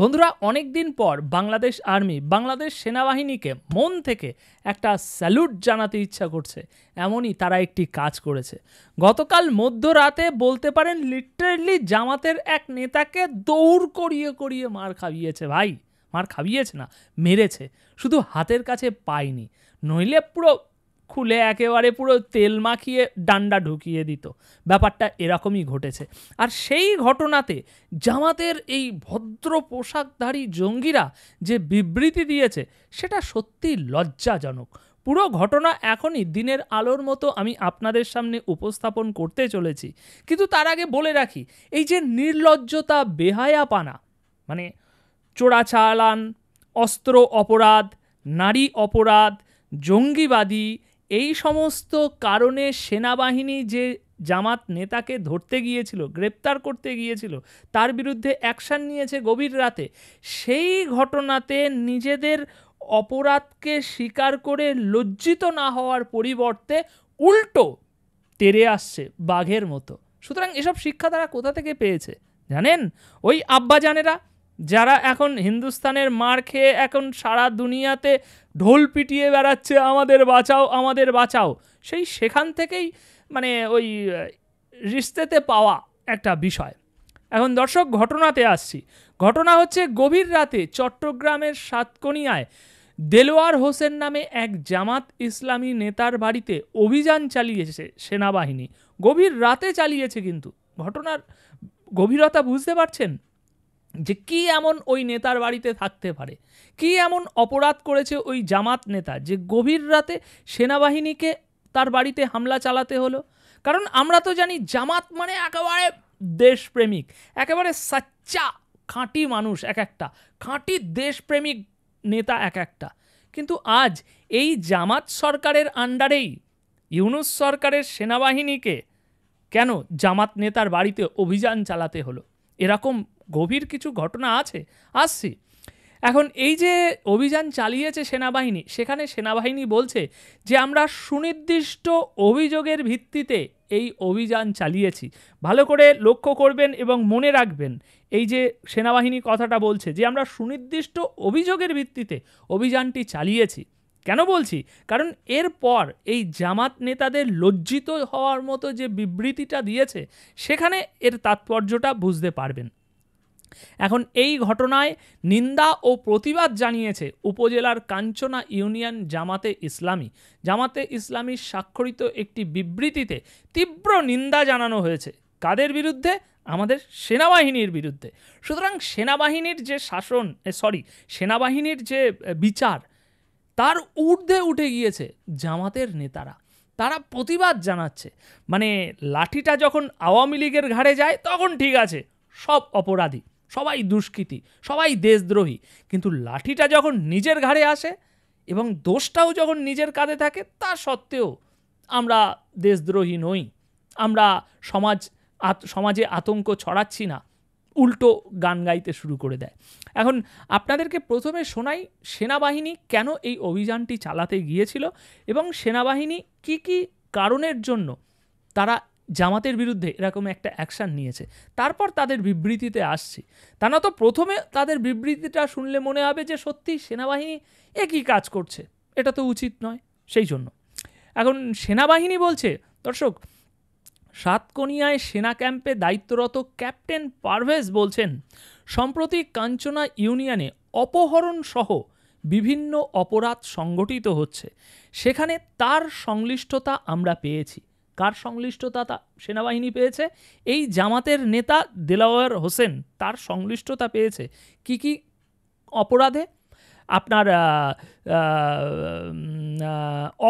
বন্ধুরা, অনেক দিন পর বাংলাদেশ আর্মি, বাংলাদেশ সেনাবাহিনীকে মন থেকে একটা স্যালুট জানাতে ইচ্ছা করছে। এমনই তারা একটি কাজ করেছে। গতকাল মধ্যরাতে বলতে পারেন লিটারেলি জামাতের এক নেতাকে দৌড় করিয়ে করিয়ে মার খাইয়েছে। ভাই, মার খাইয়েছে না, মেরেছে। শুধু হাতের কাছে পায়নি, নইলে পুরো খুলে একেবারে পুরো তেল মাখিয়ে ডান্ডা ঢুকিয়ে দিত। ব্যাপারটা এরকমই ঘটেছে। আর সেই ঘটনাতে জামাতের এই ভদ্র পোশাকধারী জঙ্গিরা যে বিবৃতি দিয়েছে সেটা সত্যি লজ্জাজনক। পুরো ঘটনা এখনই দিনের আলোর মতো আমি আপনাদের সামনে উপস্থাপন করতে চলেছি। কিন্তু তার আগে বলে রাখি, এই যে নির্লজ্জতা, বেহায়াপানা, মানে চোরাচালান, অস্ত্র অপরাধ, নারী অপরাধ, জঙ্গিবাদী, এই সমস্ত কারণে সেনাবাহিনী যে জামাত নেতাকে ধরতে গিয়েছিল, গ্রেপ্তার করতে গিয়েছিল, তার বিরুদ্ধে অ্যাকশন নিয়েছে গভীর রাতে। সেই ঘটনাতে নিজেদের অপরাধকে স্বীকার করে লজ্জিত না হওয়ার পরিবর্তে উল্টো তেড়ে আসছে বাঘের মতো। সুতরাং এসব শিক্ষা তারা কোথা থেকে পেয়েছে জানেন? ওই আব্বাজানেরা যারা এখন হিন্দুস্তানের মার খেয়ে এখন সারা দুনিয়াতে ঢোল পিটিয়ে বেড়াচ্ছে, আমাদের বাঁচাও, আমাদের বাঁচাও। সেখান থেকেই মানে ওই রিস্তেতে পাওয়া একটা বিষয়। এখন দর্শক, ঘটনাতে আসছি। ঘটনা হচ্ছে গভীর রাতে চট্টগ্রামের সাতকনিয়ায় দেলোয়ার হোসেন নামে এক জামাত ইসলামী নেতার বাড়িতে অভিযান চালিয়েছে সেনাবাহিনী। গভীর রাতে চালিয়েছে, কিন্তু ঘটনার গভীরতা বুঝতে পারছেন যে কি এমন ওই নেতার বাড়িতে থাকতে পারে, কি এমন অপরাধ করেছে ওই জামাত নেতা যে গভীর রাতে সেনাবাহিনীকে তার বাড়িতে হামলা চালাতে হলো। কারণ আমরা তো জানি জামাত মানে একেবারে দেশপ্রেমিক, একেবারে সাচ্চা খাঁটি মানুষ, এক একটা খাঁটি দেশপ্রেমিক নেতা এক একটা। কিন্তু আজ এই জামাত সরকারের আন্ডারেই ইউনূস সরকারের সেনাবাহিনীকে কেন জামাত নেতার বাড়িতে অভিযান চালাতে হলো? এরকম গভীর কিছু ঘটনা আছে, আসছি। এখন এই যে অভিযান চালিয়েছে সেনাবাহিনী, সেখানে সেনাবাহিনী বলছে যে আমরা সুনির্দিষ্ট অভিযোগের ভিত্তিতে এই অভিযান চালিয়েছি। ভালো করে লক্ষ্য করবেন এবং মনে রাখবেন, এই যে সেনাবাহিনী কথাটা বলছে যে আমরা সুনির্দিষ্ট অভিযোগের ভিত্তিতে অভিযানটি চালিয়েছি। কেন বলছি? কারণ এরপর এই জামাত নেতাদের লজ্জিত হওয়ার মতো যে বিবৃতিটা দিয়েছে, সেখানে এর তাৎপর্যটা বুঝতে পারবেন। এখন এই ঘটনায় নিন্দা ও প্রতিবাদ জানিয়েছে উপজেলার কাঞ্চনা ইউনিয়ন জামাতে ইসলামী। জামাতে ইসলামীর স্বাক্ষরিত একটি বিবৃতিতে তীব্র নিন্দা জানানো হয়েছে। কাদের বিরুদ্ধে? আমাদের সেনাবাহিনীর বিরুদ্ধে। সুতরাং সেনাবাহিনীর যে সেনাবাহিনীর যে বিচার, তার ঊর্ধ্বে উঠে গিয়েছে জামাতের নেতারা। তারা প্রতিবাদ জানাচ্ছে। মানে লাঠিটা যখন আওয়ামী লীগের ঘাড়ে যায় তখন ঠিক আছে, সব অপরাধী, সবাই দুষ্কৃতী, সবাই দেশদ্রোহী। কিন্তু লাঠিটা যখন নিজের ঘাড়ে আসে এবং দোষটাও যখন নিজের কাঁধে থাকে, তা সত্ত্বেও আমরা দেশদ্রোহী নই, আমরা সমাজে আতঙ্ক ছড়াচ্ছি না, উল্টো গান গাইতে শুরু করে দেয়। এখন আপনাদেরকে প্রথমে শোনাই সেনাবাহিনী কেন এই অভিযানটি চালাতে গিয়েছিল এবং সেনাবাহিনী কি কি কারণের জন্য তারা জামাতের বিরুদ্ধে এরকম একটা অ্যাকশান নিয়েছে। তারপর তাদের বিবৃতিতে আসছি। তা না তো প্রথমে তাদের বিবৃতিটা শুনলে মনে হবে যে সত্যি সেনাবাহিনী একই কাজ করছে, এটা তো উচিত নয়। সেই জন্য এখন সেনাবাহিনী বলছে, দর্শক, সাতকনিয়ায় সেনা ক্যাম্পে দায়িত্বরত ক্যাপ্টেন পারভেজ বলছেন, সম্প্রতি কাঞ্চনা ইউনিয়নে অপহরণ সহ বিভিন্ন অপরাধ সংগঠিত হচ্ছে, সেখানে তার সংশ্লিষ্টতা আমরা পেয়েছি। কার সংশ্লিষ্টতা সেনাবাহিনী পেয়েছে? এই জামাতের নেতা দেলোয়ার হোসেন, তার সংশ্লিষ্টতা পেয়েছে। কি কি অপরাধে? আপনার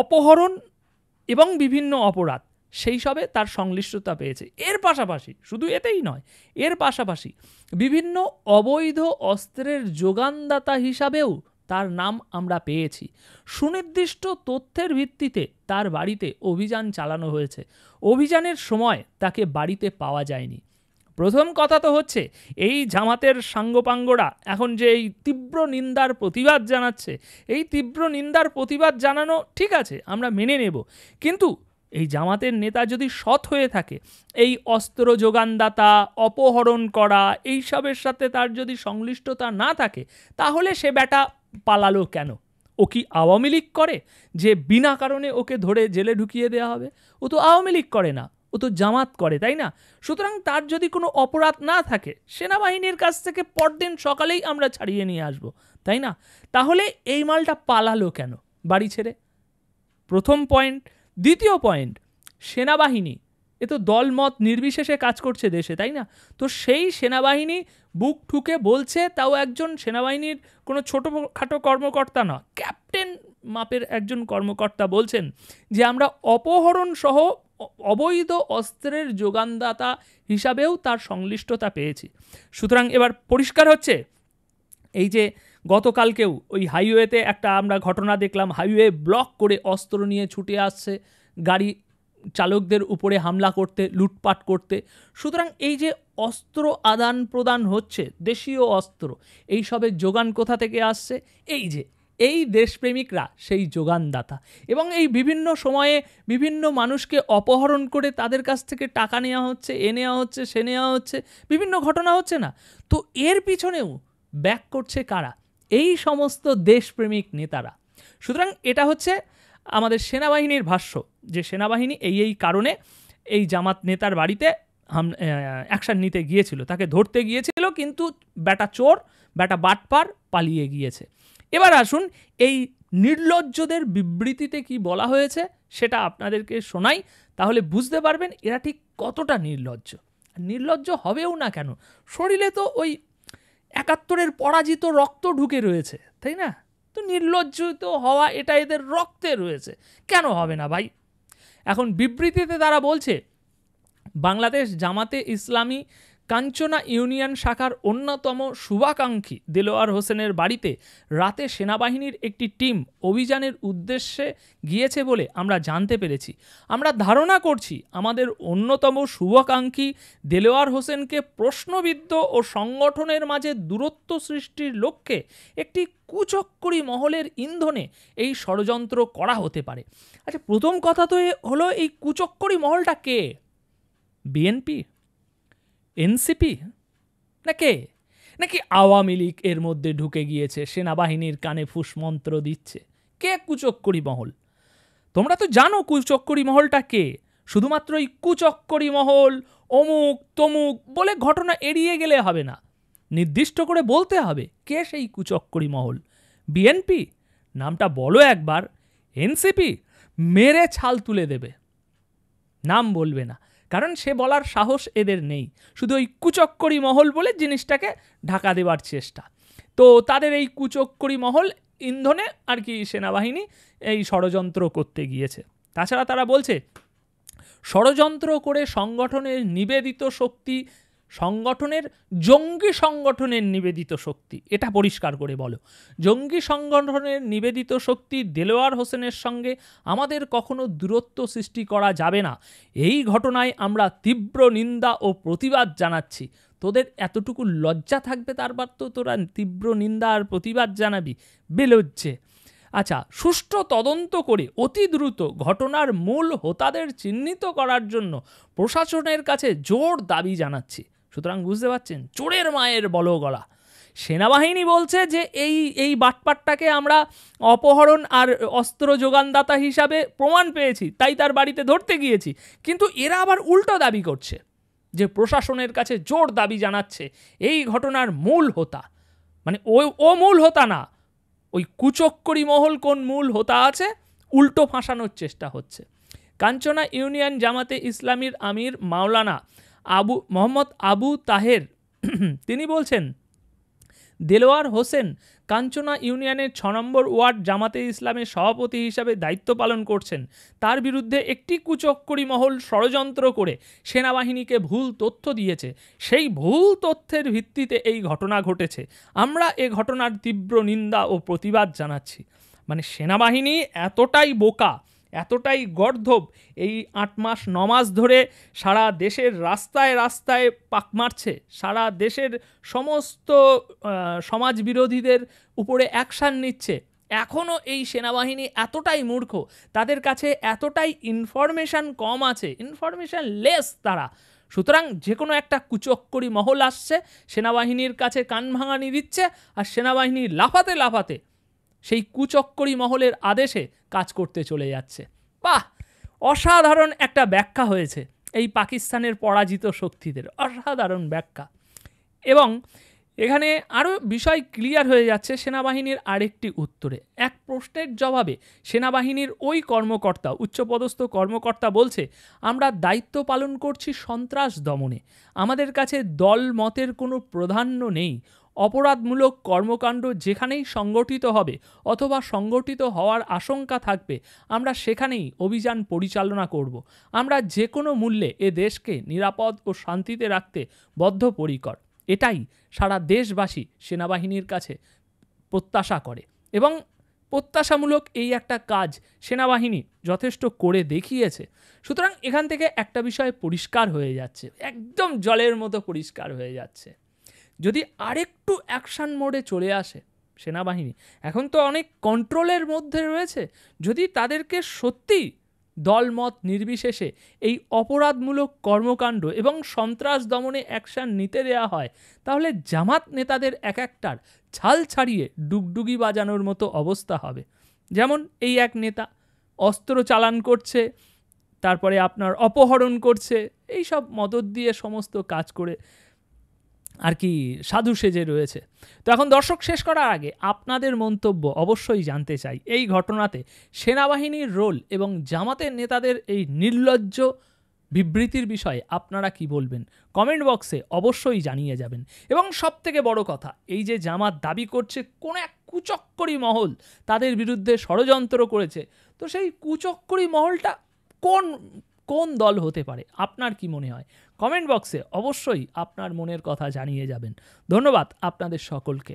অপহরণ এবং বিভিন্ন অপরাধ, সেই সবে তার সংশ্লিষ্টতা পেয়েছে। এর পাশাপাশি, শুধু এতেই নয়, এর পাশাপাশি বিভিন্ন অবৈধ অস্ত্রের যোগানদাতা হিসাবেও তার নাম আমরা পেয়েছি। সুনির্দিষ্ট তথ্যের ভিত্তিতে তার বাড়িতে অভিযান চালানো হয়েছে। অভিযানের সময় তাকে বাড়িতে পাওয়া যায়নি। প্রথম কথা তো হচ্ছে, এই জামাতের সাঙ্গপাঙ্গরা এখন যে এই তীব্র নিন্দার প্রতিবাদ জানাচ্ছে, এই তীব্র নিন্দার প্রতিবাদ জানানো ঠিক আছে, আমরা মেনে নেব। কিন্তু এই জামাতের নেতা যদি সৎ হয়ে থাকে, এই অস্ত্র যোগানদাতা, অপহরণ করা, এইসবের সাথে তার যদি সংশ্লিষ্টতা না থাকে, তাহলে সে বেটা পালালো কেন? ও কি আওয়ামী লীগ করে যে বিনা কারণে ওকে ধরে জেলে ঢুকিয়ে দেওয়া হবে? ও তো আওয়ামী লীগ করে না, ও তো জামাত করে, তাই না? সুতরাং তার যদি কোনো অপরাধ না থাকে, সেনাবাহিনীর কাছ থেকে পরদিন সকালেই আমরা ছাড়িয়ে নিয়ে আসব, তাই না? তাহলে এই মালটা পালালো কেন বাড়ি ছেড়ে? প্রথম পয়েন্ট। দ্বিতীয় পয়েন্ট, সেনাবাহিনী এ তো দলমত নির্বিশেষে কাজ করছে দেশে, তাই না? তো সেই সেনাবাহিনী বুক ঠুকে বলছে, তাও একজন সেনাবাহিনীর কোনো ছোটোখাটো কর্মকর্তা না, ক্যাপ্টেন মাপের একজন কর্মকর্তা বলছেন যে আমরা অপহরণ সহ অবৈধ অস্ত্রের যোগানদাতা হিসাবেও তার সংশ্লিষ্টতা পেয়েছি। সুতরাং এবার পরিষ্কার হচ্ছে, এই যে গতকালকেও ওই হাইওয়েতে একটা আমরা ঘটনা দেখলাম, হাইওয়ে ব্লক করে অস্ত্র নিয়ে ছুটে আসছে গাড়ি চালকদের উপরে হামলা করতে, লুটপাট করতে। সুতরাং এই যে অস্ত্র আদান প্রদান হচ্ছে, দেশীয় অস্ত্র, এই সবের যোগান কোথা থেকে আসছে? এই দেশপ্রেমিকরা সেই যোগানদাতা। এবং এই বিভিন্ন সময়ে বিভিন্ন মানুষকে অপহরণ করে তাদের কাছ থেকে টাকা নেওয়া হচ্ছে, এ নেওয়া হচ্ছে, সে নেওয়া হচ্ছে, বিভিন্ন ঘটনা হচ্ছে না? তো এর পিছনেও ব্যাক করছে কারা? এই সমস্ত দেশপ্রেমিক নেতারা। সুতরাং এটা হচ্ছে আমাদের সেনাবাহিনীর ভাষ্য, যে সেনাবাহিনী এই কারণে এই জামাত নেতার বাড়িতে অ্যাকশন নিতে গিয়েছিল, তাকে ধরতে গিয়েছিল, কিন্তু বেটা চোর, বেটা বাটপার পালিয়ে গিয়েছে। এবার আসুন এই নির্লজ্জদের বিবৃতিতে কি বলা হয়েছে সেটা আপনাদেরকে শোনাই, তাহলে বুঝতে পারবেন এরা ঠিক কতটা নির্লজ্জ। নির্লজ্জ হবেও না কেন? শরীরে তো ওই ৭১-এর পরাজিত রক্ত ঢুকে রয়েছে, তাই না? তো নির্লজ্জিত হওয়া এটা এদের রক্তে রয়েছে, কেন হবে না ভাই? এখন বিবৃতিতে তারা বলছে, বাংলাদেশ জামাতে ইসলামী কাঞ্চনা ইউনিয়ন শাখার অন্যতম শুভাকাঙ্ক্ষী দেলোয়ার হোসেনের বাড়িতে রাতে সেনাবাহিনীর একটি টিম অভিযানের উদ্দেশ্যে গিয়েছে বলে আমরা জানতে পেরেছি। আমরা ধারণা করছি আমাদের অন্যতম শুভাকাঙ্ক্ষী দেলোয়ার হোসেনকে প্রশ্নবিদ্ধ ও সংগঠনের মাঝে দূরত্ব সৃষ্টির লক্ষ্যে একটি কুচক্করি মহলের ইন্ধনে এই ষড়যন্ত্র করা হতে পারে। আচ্ছা, প্রথম কথা তো হলো, এই কুচক্করি মহলটা কে? বিএনপি, এনসিপি, নাকি আওয়ামী লীগ এর মধ্যে ঢুকে গিয়েছে, সেনাবাহিনীর কানে ফুসমন্ত্র দিচ্ছে? কে কুচক্করি মহল? তোমরা তো জানো কুচক্করি মহলটা কে। শুধুমাত্র এই কুচক্করি মহল অমুক তমুক বলে ঘটনা এড়িয়ে গেলে হবে না, নির্দিষ্ট করে বলতে হবে কে সেই কুচক্করি মহল। বিএনপি নামটা বলো একবার, এনসিপি মেরে ছাল তুলে দেবে, নাম বলবে না, কারণ সে বলার সাহস এদের নেই। শুধু ওই কুচক্করি মহল বলে জিনিসটাকে ঢাকা দেওয়ার চেষ্টা। তো তাদের এই কুচক্করি মহল ইন্ধনে আর কি সেনাবাহিনী এই ষড়যন্ত্র করতে গিয়েছে। তাছাড়া তারা বলছে, ষড়যন্ত্র করে সংগঠনের নিবেদিত শক্তি, জঙ্গি সংগঠনের নিবেদিত শক্তি, এটা পরিষ্কার করে বলো। জঙ্গি সংগঠনের নিবেদিত শক্তি দেলোয়ার হোসেনের সঙ্গে আমাদের কখনো দূরত্ব সৃষ্টি করা যাবে না। এই ঘটনায় আমরা তীব্র নিন্দা ও প্রতিবাদ জানাচ্ছি। তোদের এতটুকু লজ্জা থাকবে, তারপর তো তোরা তীব্র নিন্দা আর প্রতিবাদ জানাবি? বেলজ্জে। আচ্ছা, সুষ্ঠু তদন্ত করে অতি দ্রুত ঘটনার মূল হোতাদের চিহ্নিত করার জন্য প্রশাসনের কাছে জোর দাবি জানাচ্ছি। সুতরাং বুঝতে পারছেন, চোরের মায়ের বলো গলা। সেনাবাহিনী বলছে যে এই বাটপাটটাকে আমরা অপহরণ আর অস্ত্র যোগানদাতা হিসাবে প্রমাণ পেয়েছি, তাই তার বাড়িতে ধরতে গিয়েছি। কিন্তু এরা আবার উল্টো দাবি করছে যে প্রশাসনের কাছে জোর দাবি জানাচ্ছে এই ঘটনার মূল হোতা, মানে ও মূল হোতা না, ওই কুচক্করি মহল কোন মূল হোতা আছে, উল্টো ফাঁসানোর চেষ্টা হচ্ছে। কাঞ্চনা ইউনিয়ন জামাতে ইসলামীর আমির মাওলানা মোহাম্মদ আবু তাহের তিনি বলছেন, দেলোয়ার হোসেন কাঞ্চনা ইউনিয়নের ৬ নম্বর ওয়ার্ড জামাতে ইসলামের সভাপতি হিসাবে দায়িত্ব পালন করছেন। তার বিরুদ্ধে একটি কুচক্করি মহল ষড়যন্ত্র করে সেনাবাহিনীকে ভুল তথ্য দিয়েছে। সেই ভুল তথ্যের ভিত্তিতে এই ঘটনা ঘটেছে। আমরা এ ঘটনার তীব্র নিন্দা ও প্রতিবাদ জানাচ্ছি। মানে সেনাবাহিনী এতটাই বোকা, এতটাই গর্ধব, এই ৮ মাস ৯ মাস ধরে সারা দেশের রাস্তায় রাস্তায় পাক মারছে, সারা দেশের সমস্ত সমাজ বিরোধীদের উপরে অ্যাকশান নিচ্ছে, এখনও এই সেনাবাহিনী এতটাই মূর্খ, তাদের কাছে এতটাই ইনফরমেশান কম আছে, ইনফরমেশান লেস তারা। সুতরাং যে কোনো একটা কুচক্করি মহল আসছে, সেনাবাহিনীর কাছে কান ভাঙানি দিচ্ছে, আর সেনাবাহিনী লাফাতে লাফাতে সেই কুচক্করি মহলের আদেশে কাজ করতে চলে যাচ্ছে। বাহ, অসাধারণ একটা ব্যাখ্যা হয়েছে এই পাকিস্তানের পরাজিত শক্তিদের, অসাধারণ ব্যাখ্যা। এবং এখানে আরও বিষয় ক্লিয়ার হয়ে যাচ্ছে সেনাবাহিনীর আরেকটি উত্তরে। এক প্রশ্নের জবাবে সেনাবাহিনীর ওই কর্মকর্তা, উচ্চপদস্থ কর্মকর্তা বলছে, আমরা দায়িত্ব পালন করছি সন্ত্রাস দমনে, আমাদের কাছে দল মতের কোনো প্রাধান্য নেই। অপরাধমূলক কর্মকাণ্ড যেখানেই সংগঠিত হবে অথবা সংগঠিত হওয়ার আশঙ্কা থাকবে, আমরা সেখানেই অভিযান পরিচালনা করব। আমরা যে কোনো মূল্যে এ দেশকে নিরাপদ ও শান্তিতে রাখতে বদ্ধপরিকর। এটাই সারা দেশবাসী সেনাবাহিনীর কাছে প্রত্যাশা করে, এবং প্রত্যাশামূলক এই একটা কাজ সেনাবাহিনী যথেষ্ট করে দেখিয়েছে। সুতরাং এখান থেকে একটা বিষয় পরিষ্কার হয়ে যাচ্ছে, একদম জলের মতো পরিষ্কার হয়ে যাচ্ছে। যদি আরেকটু অ্যাকশন মোডে চলে আসে সেনাবাহিনী, এখন তো অনেক কন্ট্রোলের মধ্যে রয়েছে, যদি তাদেরকে সত্যি দলমত নির্বিশেষে এই অপরাধমূলক কর্মকাণ্ড এবং সন্ত্রাস দমনে অ্যাকশন নিতে দেওয়া হয়, তাহলে জামাত নেতাদের এক একটার ছাল ছাড়িয়ে ডুগডুগি বাজানোর মতো অবস্থা হবে। যেমন এই এক নেতা অস্ত্র চালান করছে, তারপরে আপনার অপহরণ করছে, এই সব মদত দিয়ে সমস্ত কাজ করে আর কি সাধু সেজে রয়েছে। তো এখন দর্শক, শেষ করার আগে আপনাদের মন্তব্য অবশ্যই জানতে চাই এই ঘটনাতে সেনাবাহিনীর রোল এবং জামাতের নেতাদের এই নির্লজ্জ বিবৃতির বিষয়ে আপনারা কি বলবেন কমেন্ট বক্সে অবশ্যই জানিয়ে যাবেন। এবং সবথেকে বড় কথা, এই যে জামাত দাবি করছে কোন এক কুচক্করি মহল তাদের বিরুদ্ধে ষড়যন্ত্র করেছে, তো সেই কুচক্করি মহলটা কোন দল হতে পারে? আপনার কি মনে হয়? কমেন্ট বক্সে অবশ্যই আপনার মনের কথা জানিয়ে যাবেন। ধন্যবাদ আপনাদের সকলকে।